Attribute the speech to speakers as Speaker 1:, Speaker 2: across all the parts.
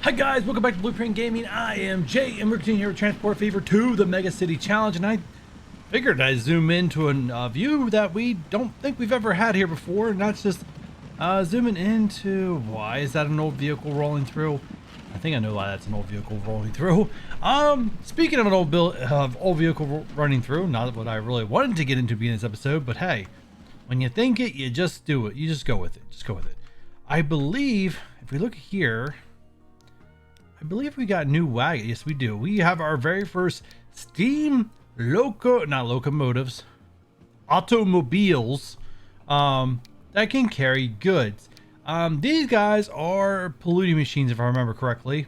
Speaker 1: Hi guys, welcome back to Blueprint Gaming. I am Jay, and we're continuing here with Transport Fever 2, the Mega City Challenge, and I figured I'd zoom into a view that we don't think we've ever had here before, and that's just zooming into, why is that an old vehicle rolling through? I think I know why that's an old vehicle rolling through. Speaking of an old vehicle running through, not what I really wanted to get into being this episode, but hey, when you think it, you just do it. You just go with it. Just go with it. I believe, if we look here, I believe we got new wagon. Yes, we do. We have our very first steam automobiles that can carry goods. These guys are polluting machines, if I remember correctly.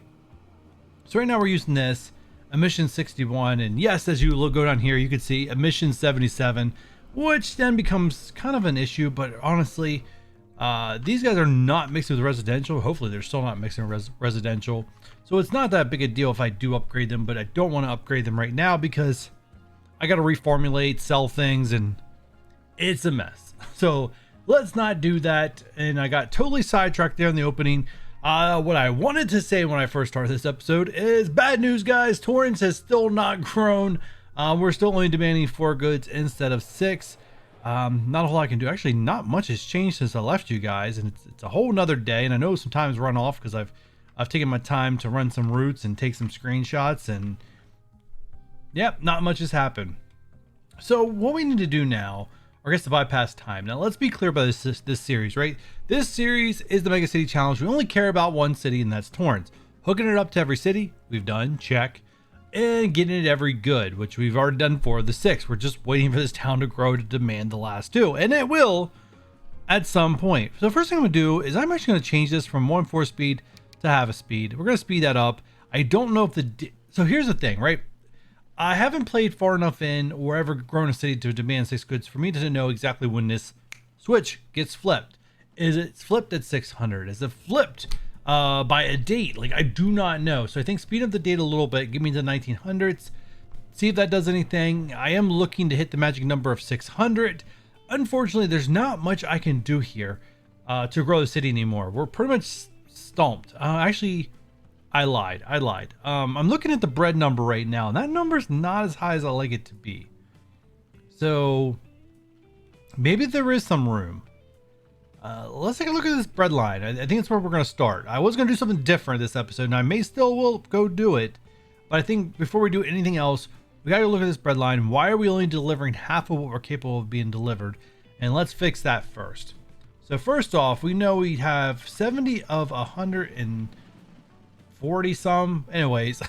Speaker 1: So right now we're using this emission 61, and yes, as you go down here, you can see emission 77, which then becomes kind of an issue. But honestly, these guys are not mixed with residential. Hopefully they're still not mixing residential, so it's not that big a deal if I do upgrade them, but I don't want to upgrade them right now because I got to reformulate, sell things, and it's a mess. So let's not do that. And I got totally sidetracked there in the opening. What I wanted to say when I first started this episode is bad news, guys. Torrance has still not grown. We're still only demanding 4 goods instead of 6. Not a whole lot I can do. Actually, not much has changed since I left you guys, and it's a whole nother day. And I know some times run off because I've taken my time to run some routes and take some screenshots, and yep, not much has happened. So what we need to do now, or I guess to bypass time. Now let's be clear about this series, right? This series is the Mega City Challenge. We only care about one city, and that's Torrance. Hooking it up to every city, we've done, check. And getting it every good, which we've already done for the 6. We're just waiting for this town to grow to demand the last 2, and it will at some point. So the first thing I'm gonna do is I'm actually gonna change this from 1.4 speed to half a speed. We're gonna speed that up. I don't know if so here's the thing, right? I haven't played far enough in or ever grown a city to demand 6 goods for me to know exactly when this switch gets flipped. Is it flipped at 600? Is it flipped by a date? Like, I do not know. So I think speed up the date a little bit, give me the 1900s, see if that does anything. I am looking to hit the magic number of 600. Unfortunately, there's not much I can do here to grow the city anymore. We're pretty much stumped. Actually, I lied. I'm looking at the bread number right now, and that number's not as high as I like it to be. So maybe there is some room. Let's take a look at this bread line. I think it's where we're going to start. I was going to do something different this episode, and I may still will go do it. But I think before we do anything else, we got to look at this bread line. Why are we only delivering half of what we're capable of being delivered? And let's fix that first. So first off, we know we have 70 of 140 some. Anyways,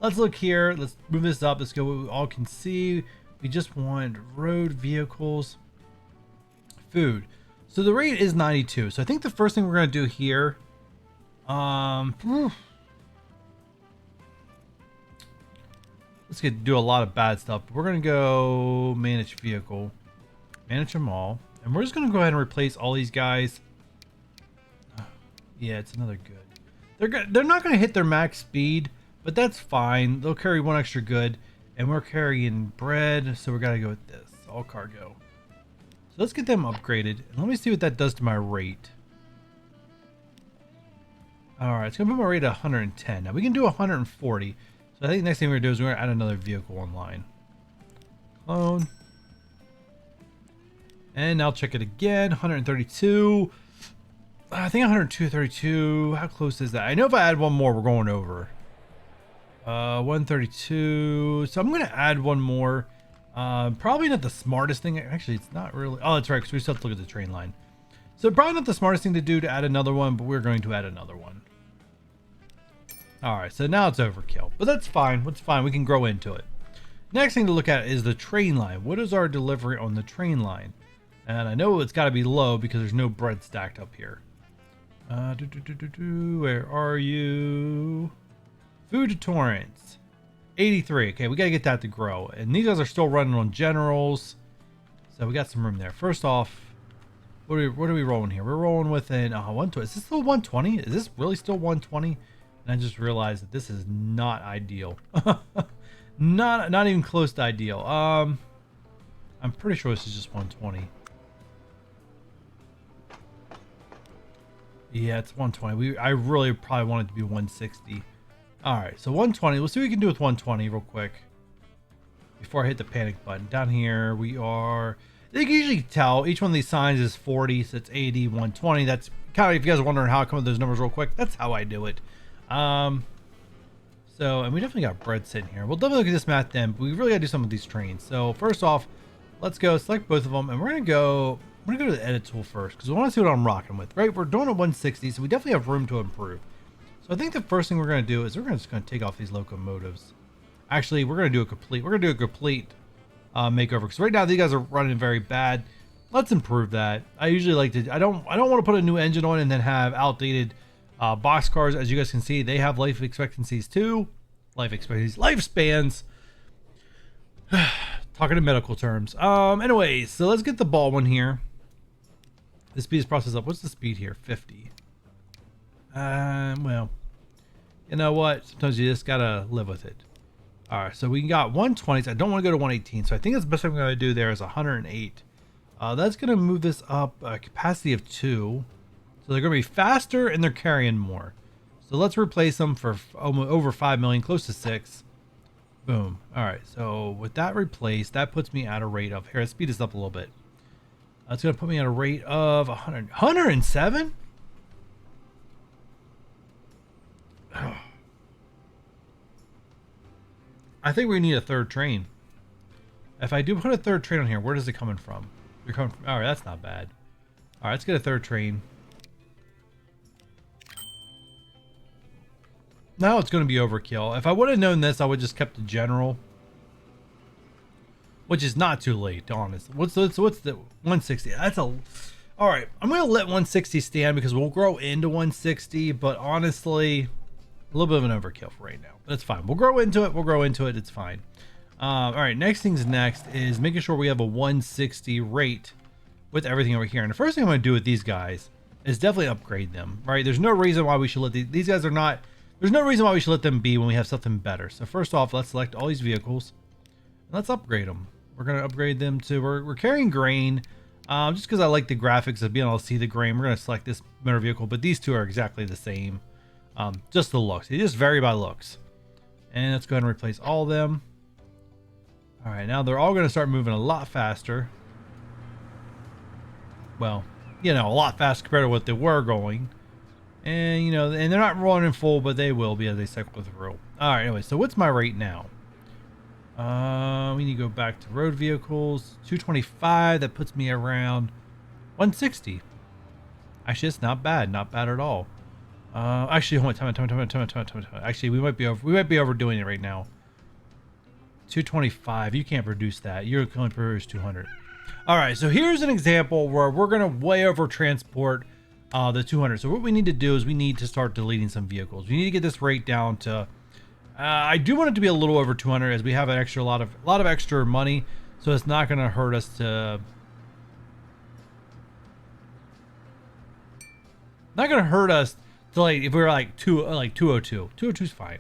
Speaker 1: let's look here. Let's move this up. Let's go what we all can see. We just want road vehicles, food. So the rate is 92. So I think the first thing we're going to do here, let's do a lot of bad stuff. We're going to go manage vehicle, manage them all. And we're just going to go ahead and replace all these guys. Yeah, it's another good. They're not going to hit their max speed, but that's fine. They'll carry 1 extra good, and we're carrying bread. So we got to go with this, all cargo. So let's get them upgraded. And let me see what that does to my rate. All right, it's going to put my rate at 110. Now we can do 140. So I think the next thing we're going to do is we're going to add another vehicle online. Clone. And now check it again. 132. I think 132. How close is that? I know if I add one more, we're going over. 132. So I'm going to add one more. Probably not the smartest thing. Actually, it's not really. Oh, that's right, because we still have to look at the train line. So probably not the smartest thing to do to add another one, but we're going to add another one. All right, so now it's overkill, but that's fine. What's fine? We can grow into it. Next thing to look at is the train line. What is our delivery on the train line? And I know it's got to be low because there's no bread stacked up here. Where are you? Food to Torrance. 83. Okay, we got to get that to grow. And these guys are still running on generals. So we got some room there. First off, what are we rolling here? We're rolling with an 120. Is this still 120? Is this really still 120? And I just realized that this is not ideal. not even close to ideal. I'm pretty sure this is just 120. Yeah, it's 120. I really probably want it to be 160. All right, so 120. Let's see what we can do with 120 real quick before I hit the panic button. Down here, we are. You can usually tell each one of these signs is 40, so it's 80, 120. That's kind of, if you guys are wondering how I come up with those numbers real quick, that's how I do it. So, and we definitely got bread sitting here. We'll definitely look at this math then, but we really got to do some of these trains. So first off, let's go select both of them, and we're gonna go to the edit tool first because we want to see what I'm rocking with. Right, we're doing a 160, so we definitely have room to improve. So I think the first thing we're gonna do is we're just gonna take off these locomotives. Actually, we're gonna do a complete makeover because right now these guys are running very bad. Let's improve that. I usually like to. I don't want to put a new engine on and then have outdated boxcars. As you guys can see, they have life expectancies too. Lifespans. Talking in medical terms. Anyways, so let's get the ball one here. The speed is processed up. What's the speed here? 50. Well, you know what? Sometimes you just gotta live with it. All right, so we got 120s. I don't want to go to 118, so I think that's the best thing I'm gonna do there is 108. That's gonna move this up a capacity of 2. So they're gonna be faster and they're carrying more. So let's replace them for over 5 million, close to 6. Boom. All right, so with that replaced, that puts me at a rate of, here, let's speed this up a little bit. That's gonna put me at a rate of 107? Oh. I think we need a third train. If I do put a third train on here, where does it coming from? You're coming from, all right, that's not bad. All right, let's get a third train. Now it's going to be overkill. If I would have known this, I would just kept the general, which is not too late, honest. What's the 160? That's a, all right. I'm going to let 160 stand because we'll grow into 160, but honestly, a little bit of an overkill for right now. But it's fine. We'll grow into it. It's fine. All right. Next things next is making sure we have a 160 rate with everything over here. And the first thing I'm going to do with these guys is definitely upgrade them. Right? There's no reason why we should let these guys are not. There's no reason why we should let them be when we have something better. So first off, let's select all these vehicles and let's upgrade them. We're going to upgrade them to, we're carrying grain, just because I like the graphics of being able to see the grain. We're going to select this motor vehicle, but these two are exactly the same. Just the looks. They just vary by looks. And let's go ahead and replace all of them. All right, now they're all going to start moving a lot faster. Well, you know, a lot faster compared to what they were going. And, you know, and they're not running full, but they will be as they cycle through. All right, anyway, so what's my rate now? We need to go back to road vehicles. 225, that puts me around 160. Actually, it's not bad. Not bad at all. Actually, hold on, time. Actually, we might be overdoing it right now. 225, you can't produce that. You can only produce 200. All right, so here's an example where we're going to way over transport the 200. So what we need to do is we need to start deleting some vehicles. We need to get this rate down to, I do want it to be a little over 200 as we have an extra lot of extra money. So it's not going to hurt us to, like, if we were like 202. 202 is fine.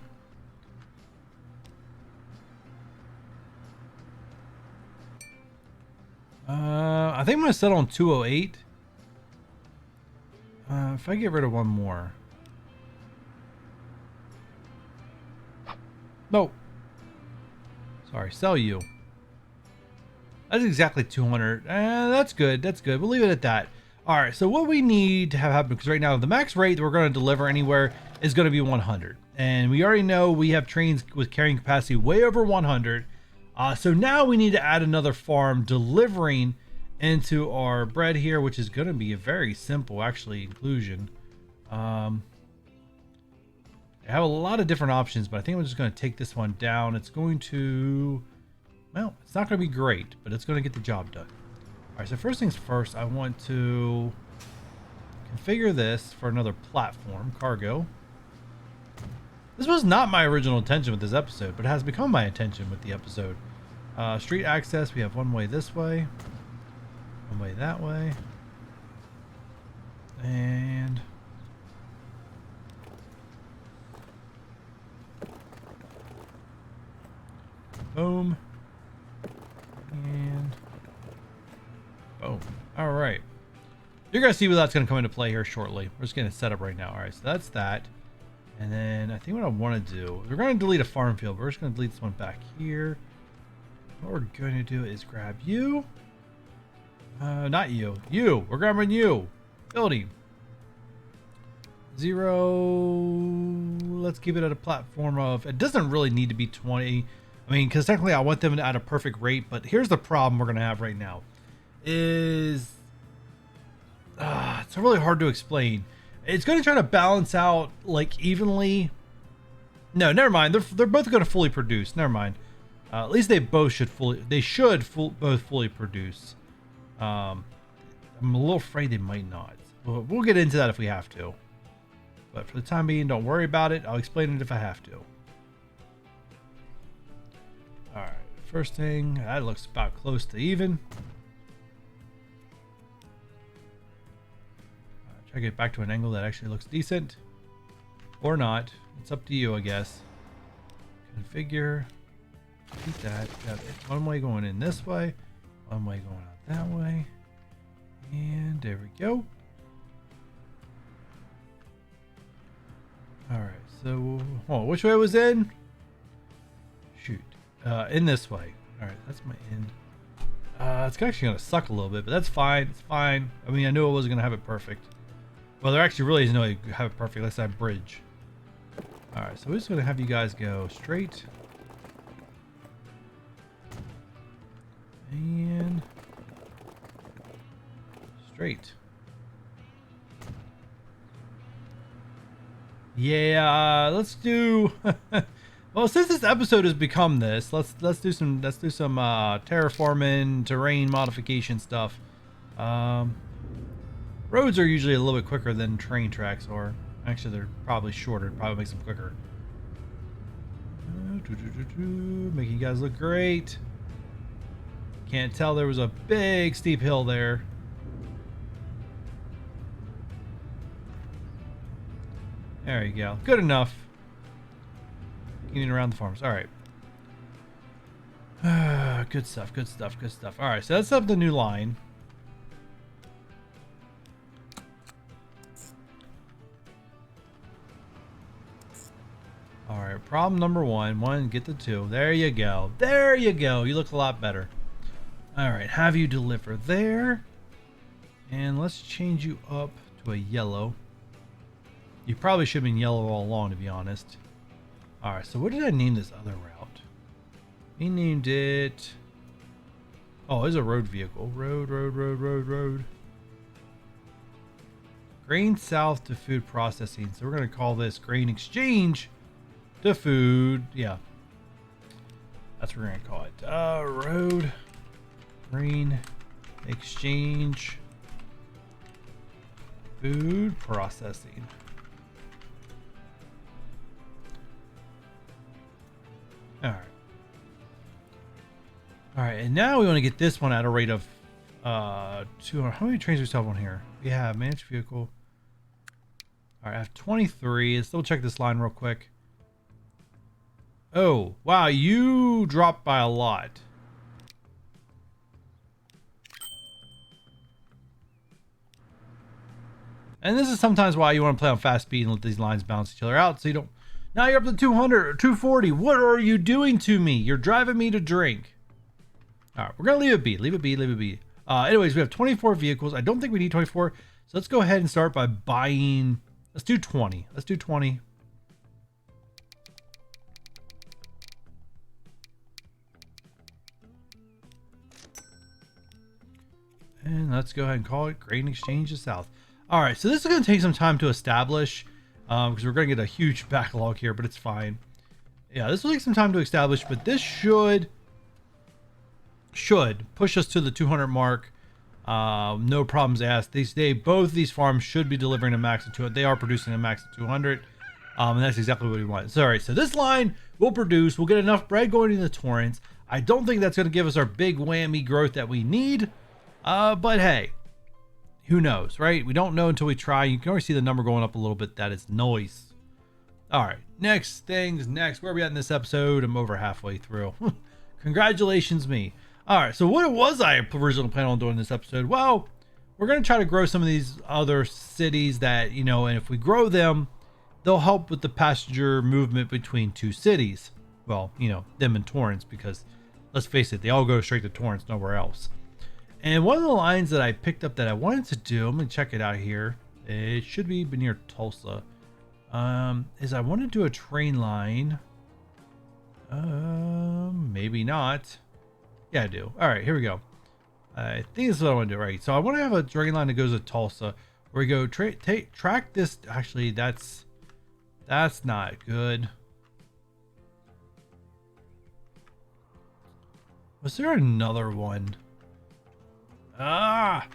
Speaker 1: I think I'm going to settle on 208. If I get rid of one more. No. Sorry, sell you. That's exactly 200. That's good. That's good. We'll leave it at that. All right, so what we need to have happen, because right now the max rate that we're going to deliver anywhere is going to be 100. And we already know we have trains with carrying capacity way over 100. So now we need to add another farm delivering into our bread here, which is going to be a very simple, actually, inclusion. I have a lot of different options, but I think I'm just going to take this one down. It's going to, well, it's not going to be great, but it's going to get the job done. All right, so first things first, I want to configure this for another platform, cargo. This was not my original intention with this episode, but it has become my intention with the episode. Street access, we have one way this way, one way that way, and boom, and boom. All right. You're going to see where that's going to come into play here shortly. We're just going to set up right now. All right, so that's that. And then I think what I want to do, we're going to delete a farm field. We're just going to delete this one back here. What we're going to do is grab you. Not you. You. We're grabbing you. Building. 0. Let's keep it at a platform of, it doesn't really need to be 20. I mean, because technically I want them at a perfect rate, but here's the problem we're going to have right now is it's really hard to explain. It's going to try to balance out like evenly. No, never mind. They're both going to fully produce. Never mind. At least they both should both fully produce. I'm a little afraid they might not. We'll get into that if we have to. But for the time being, don't worry about it. I'll explain it if I have to. All right. First thing, that looks about close to even. Try to get back to an angle that actually looks decent. Or not. It's up to you, I guess. Configure. Keep that. Got it. One way going in this way. One way going out that way. And there we go. All right. So, which way was in? Shoot. In this way. All right. That's my in. It's actually going to suck a little bit, but that's fine. It's fine. I mean, I knew I wasn't going to have it perfect. Well, there actually really is no way to have it perfect. Let's have bridge. All right. So we're just going to have you guys go straight. And straight. Yeah, let's do. Well, since this episode has become this, let's do some terraforming, terrain modification stuff. Roads are usually a little bit quicker than train tracks are. Actually, they're probably shorter. It probably makes them quicker. Making you guys look great. Can't tell there was a big steep hill there. There you go. Good enough. Getting around the farms. All right. Good stuff. Good stuff. Good stuff. All right. So that's up the new line. All right. Problem number one. Get the 2. There you go. There you go. You look a lot better. All right. Have you deliver there. And let's change you up to a yellow. You probably should have been yellow all along, to be honest. All right, so what did I name this other route? We named it... Oh, it's a road vehicle. Road. Grain south to food processing. So we're going to call this grain exchange to food. Yeah. That's what we're going to call it. Road. Grain exchange. Food processing. All right, and now we want to get this one at a rate of 200. How many trains do we still have on here? We have managed vehicle. All right, I have 23. Let's still check this line real quick. Oh, wow, you dropped by a lot. And this is sometimes why you want to play on fast speed and let these lines balance each other out so you don't... Now you're up to 200 or 240. What are you doing to me? You're driving me to drink. All right, we're going to leave it be. Leave it be. Leave it be. Anyways, we have 24 vehicles. I don't think we need 24. So let's go ahead and start by buying. Let's do 20. Let's do 20. And let's go ahead and call it Grain Exchange to South. All right, so this is going to take some time to establish because we're going to get a huge backlog here, but it's fine. Yeah, this will take some time to establish, but this should push us to the 200 mark. No problems asked. Both these farms should be delivering a max of 200. They are producing a max of 200. And that's exactly what we want. So, all right, so this line will produce. We'll get enough bread going into the torrents. I don't think that's going to give us our big whammy growth that we need. But hey, who knows, right? We don't know until we try. You can already see the number going up a little bit. That is nice. All right, next. Where are we at in this episode? I'm over halfway through. Congratulations, me. All right, so what was I originally planning on doing this episode? Well, we're going to try to grow some of these other cities that, you know, and if we grow them, they'll help with the passenger movement between two cities. Well, you know, them and Torrance, because let's face it, they all go straight to Torrance, nowhere else. And one of the lines that I picked up that I wanted to do, I'm going to check it out here. It should be near Tulsa. Is I want to do a train line. Maybe not. Yeah, I do. All right, here we go. I think this is what I want to do. Right. So I want to have a train line that goes to Tulsa where we go track this. Actually, that's not good. Was there another one? Ah!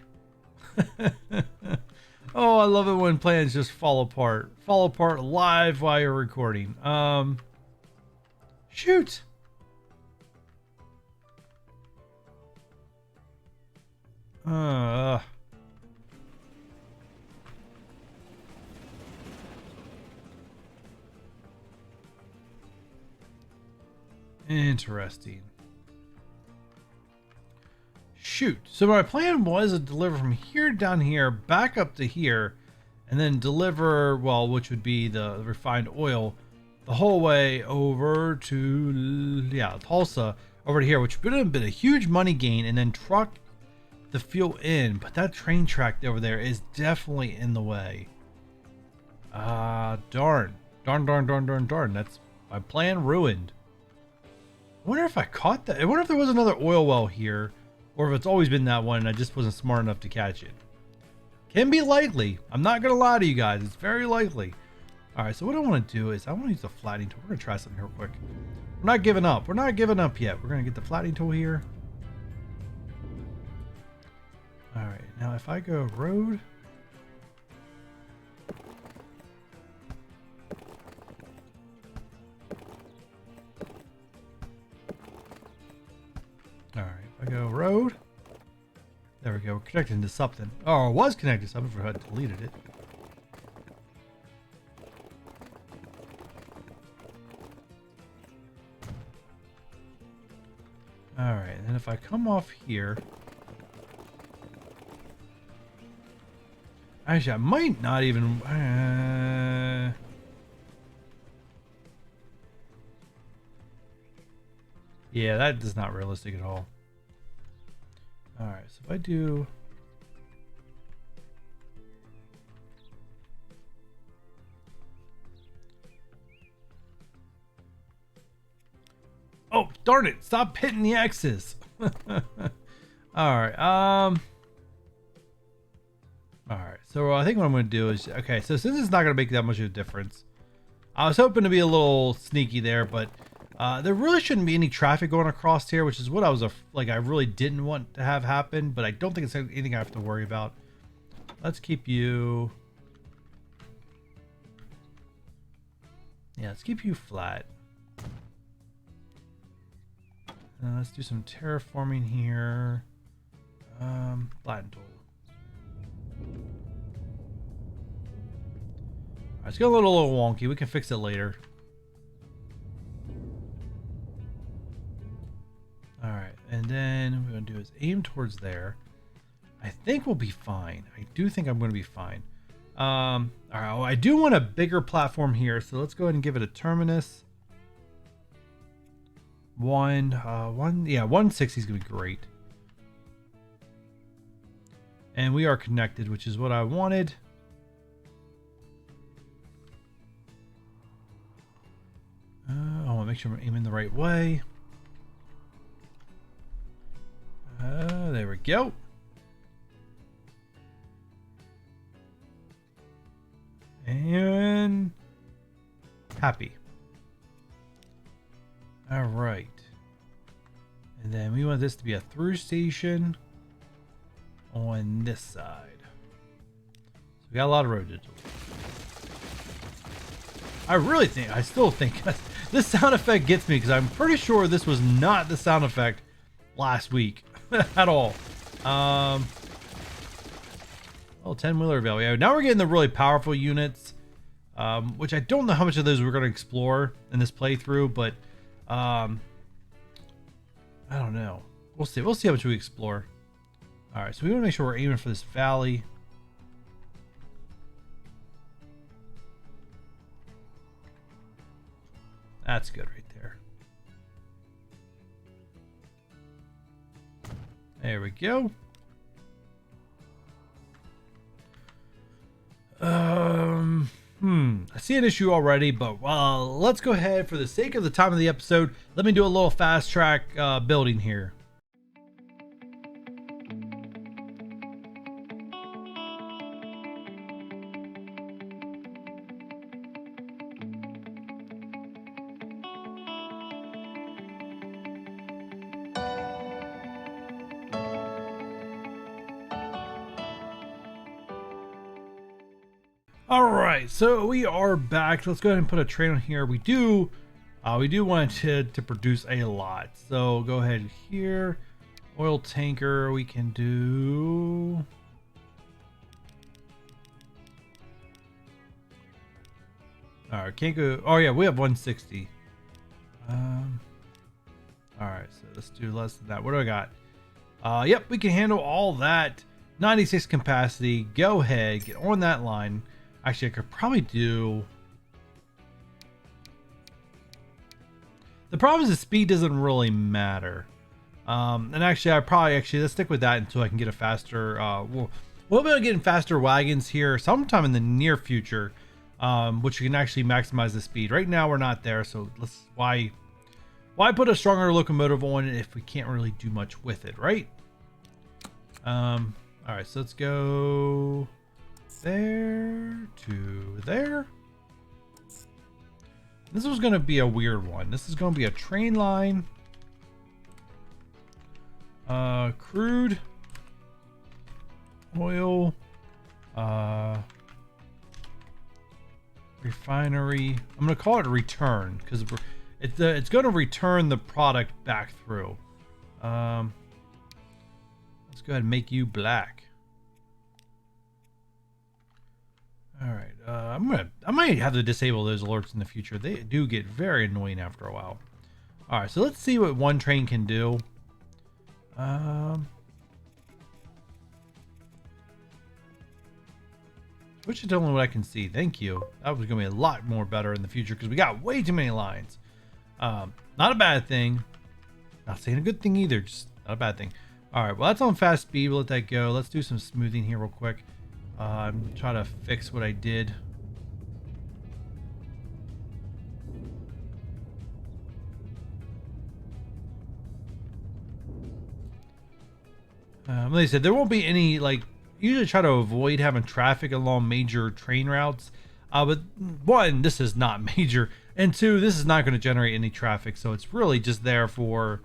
Speaker 1: Oh, I love it when plans just fall apart. Fall apart live while you're recording. Shoot! Interesting. Shoot. So my plan was to deliver from here down here back up to here and then deliver, well, which would be the refined oil the whole way over to, yeah, Tulsa over to here, which would have been a huge money gain, and then truck the fuel in. But that train track over there is definitely in the way. Darn. That's my plan ruined. I wonder if I caught that. I wonder if there was another oil well here, or if it's always been that one and I just wasn't smart enough to catch it. Can be likely. I'm not going to lie to you guys. It's very likely. All right, so what I want to do is I want to use the flattening tool. We're going to try something real quick. We're not giving up. We're not giving up yet. We're going to get the flattening tool here. All right, now if I go road. All right, if I go road. There we go. We're connecting to something. Oh, it was connected to something before I had deleted it. All right, and then if I come off here. Actually, I might not even. Yeah, that is not realistic at all. All right, so if I do. Oh, darn it. Stop hitting the X's. All right. All right. So I think what I'm going to do is, okay, so since it's not going to make that much of a difference, I was hoping to be a little sneaky there, but there really shouldn't be any traffic going across here, which is what I was like. I really didn't want to have happen, but I don't think it's anything I have to worry about. Let's keep you. Yeah, let's keep you flat. Let's do some terraforming here. Flatten tool. Alright, it's getting a little wonky. We can fix it later. Alright, and then what we're going to do is aim towards there. I think we'll be fine. I do think I'm going to be fine. Alright, well, I do want a bigger platform here, so let's go ahead and give it a terminus. 160 is going to be great. And we are connected, which is what I wanted. I want to make sure I'm aiming the right way. There we go. And happy. All right. And then we want this to be a through station on this side. So we got a lot of road to do. I still think this sound effect gets me, because I'm pretty sure this was not the sound effect last week at all. Oh, 10-wheeler available. Yeah, now we're getting the really powerful units, which I don't know how much of those we're going to explore in this playthrough, but I don't know. We'll see. We'll see how much we explore. All right, so we want to make sure we're aiming for this valley. That's good right there. There we go. I see an issue already, but let's go ahead for the sake of the time of the episode. Let me do a little fast track building here. All right, so we are back. Let's go ahead and put a train on here. We do want to produce a lot. So go ahead here. Oil tanker we can do. All right, can't go. Oh yeah, we have 160. All right, so let's do less than that. What do I got? Yep, we can handle all that. 96 capacity. Go ahead, get on that line. Actually, I could probably do... The problem is the speed doesn't really matter. And actually, let's stick with that until I can get a faster... we'll be getting faster wagons here sometime in the near future, which can actually maximize the speed. Right now, we're not there, so why put a stronger locomotive on it if we can't really do much with it, right? All right, so let's go... there to there. This was going to be a weird one. This is going to be a train line, crude oil, refinery. I'm going to call it a return because it's going to return the product back through. Let's go ahead and make you black. All right, I might have to disable those alerts in the future. They do get very annoying after a while. All right, so let's see what one train can do. Which is only what I can see. Thank you. That was going to be a lot more better in the future because we got way too many lines. Not a bad thing. Not saying a good thing either. Just not a bad thing. All right, well, that's on fast speed. We'll let that go. Let's do some smoothing here real quick. I'm trying to fix what I did. Like I said, there won't be any, like, usually try to avoid having traffic along major train routes. But one, this is not major. And two, this is not going to generate any traffic. So it's really just there for,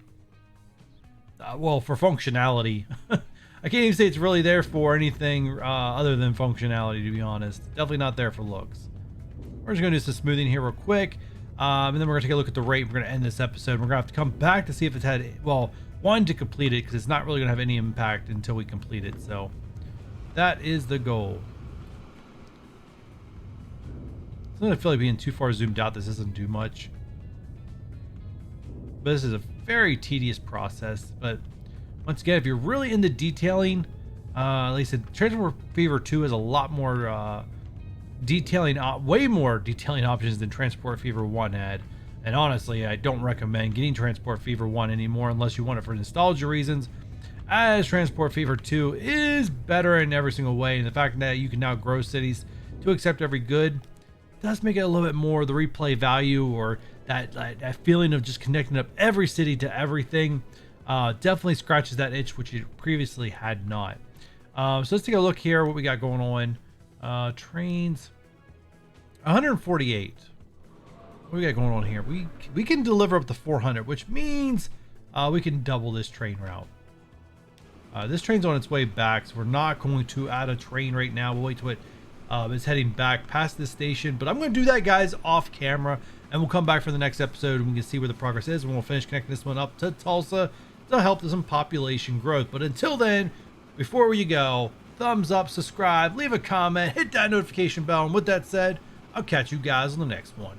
Speaker 1: for functionality. I can't even say it's really there for anything other than functionality, to be honest. Definitely not there for looks. We're just going to do some smoothing here real quick. And then we're going to take a look at the rate. We're going to end this episode. We're going to have to come back to see if it's had, one, to complete it, because it's not really going to have any impact until we complete it. So that is the goal. I feel like being too far zoomed out, this doesn't do much. But this is a very tedious process. But once again, if you're really into detailing, like I said, Transport Fever 2 has a lot more detailing, way more detailing options than Transport Fever 1 had. And honestly, I don't recommend getting Transport Fever 1 anymore unless you want it for nostalgia reasons, as Transport Fever 2 is better in every single way. And the fact that you can now grow cities to accept every good does make it a little bit more the replay value, or that feeling of just connecting up every city to everything. Definitely scratches that itch, which you previously had not. So let's take a look here what we got going on. Trains 148. What we got going on here? We can deliver up to 400, which means we can double this train route. This train's on its way back, so we're not going to add a train right now. We'll wait till it's heading back past this station, but I'm going to do that, guys, off camera, and we'll come back for the next episode and we can see where the progress is, and we'll finish connecting this one up to Tulsa to help with some population growth. But until then, before you go, thumbs up, subscribe, leave a comment, hit that notification bell, and with that said, I'll catch you guys on the next one.